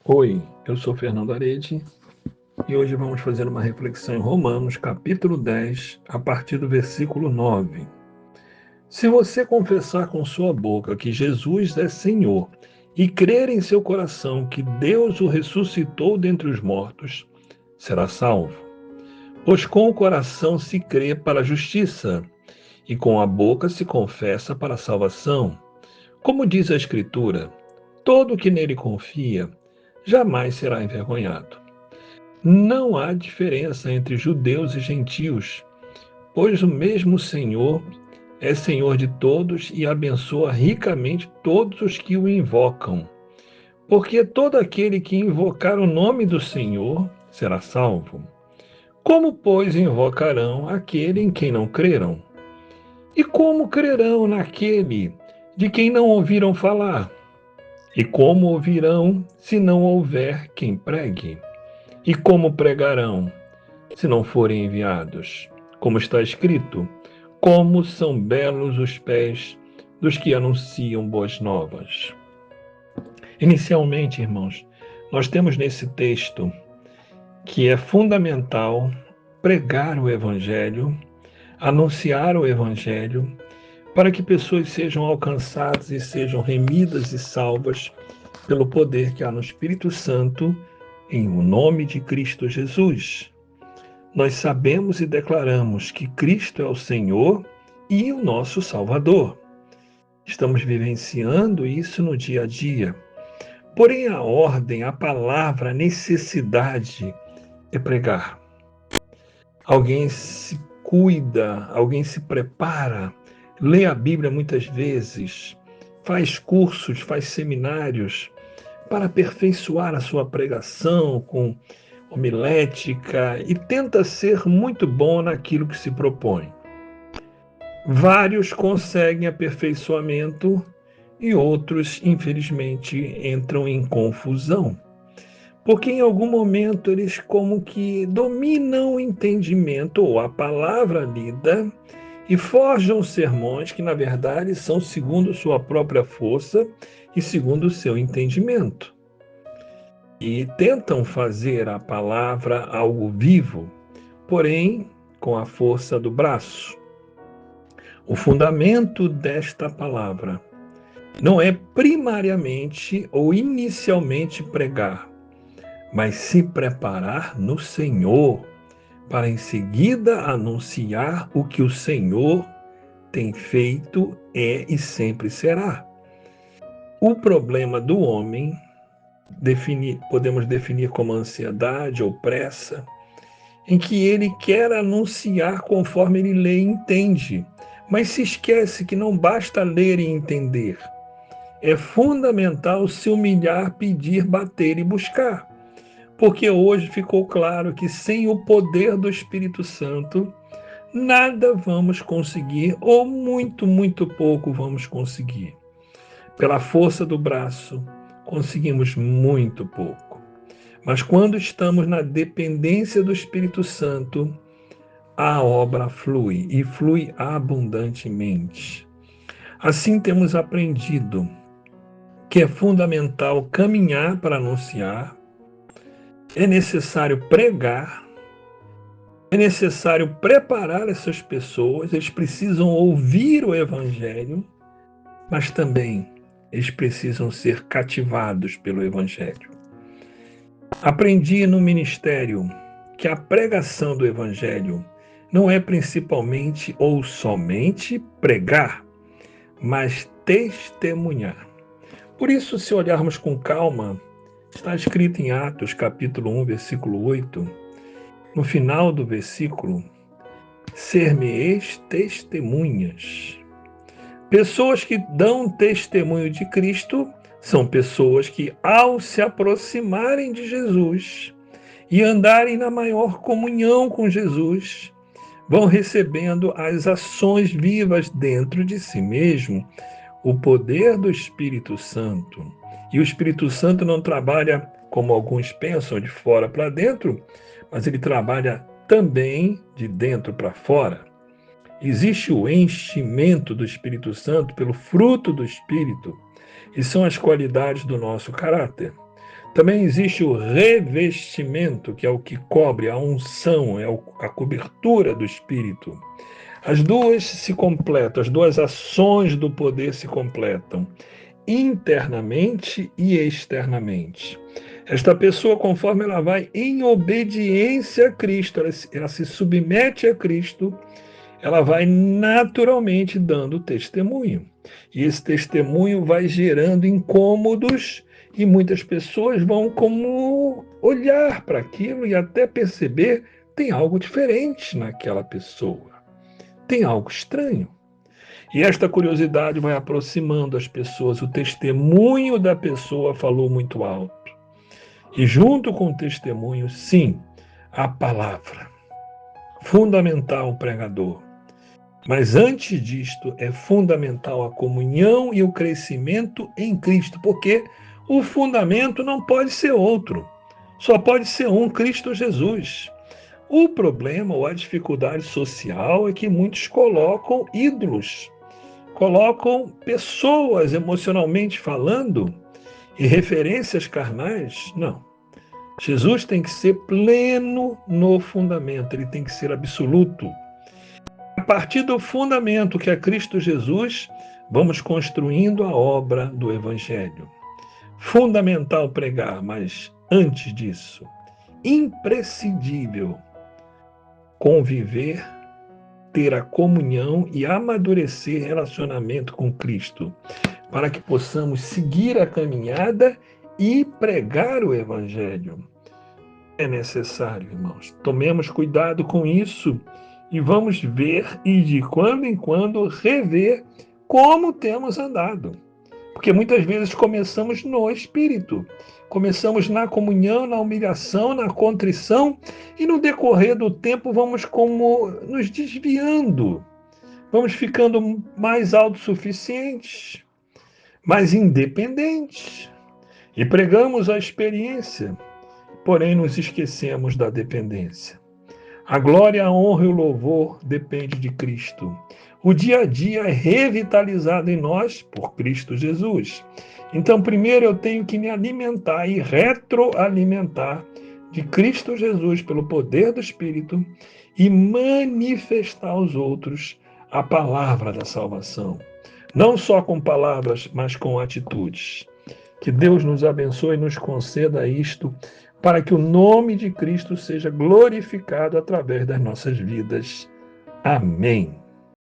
Oi, eu sou Fernando Arede e hoje vamos fazer uma reflexão em Romanos, capítulo 10, a partir do versículo 9. Se você confessar com sua boca que Jesus é Senhor e crer em seu coração que Deus o ressuscitou dentre os mortos, será salvo. Pois com o coração se crê para a justiça e com a boca se confessa para a salvação. Como diz a Escritura, todo que nele confia jamais será envergonhado. Não há diferença entre judeus e gentios, pois o mesmo Senhor é Senhor de todos e abençoa ricamente todos os que o invocam. Porque todo aquele que invocar o nome do Senhor será salvo. Como, pois, invocarão aquele em quem não creram? E como crerão naquele de quem não ouviram falar? E como ouvirão se não houver quem pregue? E como pregarão se não forem enviados? Como está escrito, como são belos os pés dos que anunciam boas novas. Inicialmente, irmãos, nós temos nesse texto que é fundamental pregar o Evangelho, anunciar o Evangelho, para que pessoas sejam alcançadas e sejam remidas e salvas pelo poder que há no Espírito Santo, em o nome de Cristo Jesus. Nós sabemos e declaramos que Cristo é o Senhor e o nosso Salvador. Estamos vivenciando isso no dia a dia. Porém, a ordem, a palavra, a necessidade é pregar. Alguém se cuida, alguém se prepara, lê a Bíblia muitas vezes, faz cursos, faz seminários para aperfeiçoar a sua pregação com homilética e tenta ser muito bom naquilo que se propõe. Vários conseguem aperfeiçoamento e outros, infelizmente, entram em confusão. Porque em algum momento eles como que dominam o entendimento ou a palavra lida e forjam sermões que, na verdade, são segundo sua própria força e segundo o seu entendimento. E tentam fazer a palavra algo vivo, porém com a força do braço. O fundamento desta palavra não é primariamente ou inicialmente pregar, mas se preparar no Senhor, para em seguida anunciar o que o Senhor tem feito, é e sempre será. O problema do homem podemos definir como ansiedade ou pressa, em que ele quer anunciar conforme ele lê e entende, mas se esquece que não basta ler e entender. É fundamental se humilhar, pedir, bater e buscar. Porque hoje ficou claro que sem o poder do Espírito Santo, nada vamos conseguir, ou muito, muito pouco vamos conseguir. Pela força do braço, conseguimos muito pouco. Mas quando estamos na dependência do Espírito Santo, a obra flui e flui abundantemente. Assim temos aprendido que é fundamental caminhar para anunciar, é necessário pregar, é necessário preparar essas pessoas, eles precisam ouvir o Evangelho, mas também eles precisam ser cativados pelo Evangelho. Aprendi no ministério que a pregação do Evangelho não é principalmente ou somente pregar, mas testemunhar. Por isso, se olharmos com calma, está escrito em Atos, capítulo 1, versículo 8, no final do versículo, ser-me-eis testemunhas. Pessoas que dão testemunho de Cristo são pessoas que, ao se aproximarem de Jesus e andarem na maior comunhão com Jesus, vão recebendo as ações vivas dentro de si mesmo, o poder do Espírito Santo. E o Espírito Santo não trabalha, como alguns pensam, de fora para dentro, mas ele trabalha também de dentro para fora. Existe o enchimento do Espírito Santo pelo fruto do Espírito, e são as qualidades do nosso caráter. Também existe o revestimento, que é o que cobre, a unção, a cobertura do Espírito. As duas se completam, as duas ações do poder se completam, internamente e externamente. Esta pessoa, conforme ela vai em obediência a Cristo, ela se submete a Cristo, ela vai naturalmente dando testemunho. E esse testemunho vai gerando incômodos e muitas pessoas vão como olhar para aquilo e até perceber tem algo diferente naquela pessoa. Tem algo estranho. E esta curiosidade vai aproximando as pessoas. O testemunho da pessoa falou muito alto. E junto com o testemunho, sim, a palavra. Fundamental o pregador. Mas antes disto, é fundamental a comunhão e o crescimento em Cristo, porque o fundamento não pode ser outro. Só pode ser um, Cristo Jesus. O problema ou a dificuldade social é que muitos colocam ídolos, colocam pessoas emocionalmente falando e referências carnais. Não. Jesus tem que ser pleno no fundamento, ele tem que ser absoluto. A partir do fundamento que é Cristo Jesus, vamos construindo a obra do Evangelho. Fundamental pregar, mas antes disso, imprescindível conviver, ter a comunhão e amadurecer relacionamento com Cristo, para que possamos seguir a caminhada e pregar o Evangelho. É necessário, irmãos. Tomemos cuidado com isso e vamos ver e de quando em quando rever como temos andado. Porque muitas vezes começamos no Espírito, começamos na comunhão, na humilhação, na contrição e no decorrer do tempo vamos como nos desviando, vamos ficando mais autossuficientes, mais independentes e pregamos a experiência, porém nos esquecemos da dependência. A glória, a honra e o louvor depende de Cristo. O dia a dia é revitalizado em nós por Cristo Jesus. Então, primeiro eu tenho que me alimentar e retroalimentar de Cristo Jesus pelo poder do Espírito e manifestar aos outros a palavra da salvação. Não só com palavras, mas com atitudes. Que Deus nos abençoe e nos conceda isto, para que o nome de Cristo seja glorificado através das nossas vidas. Amém.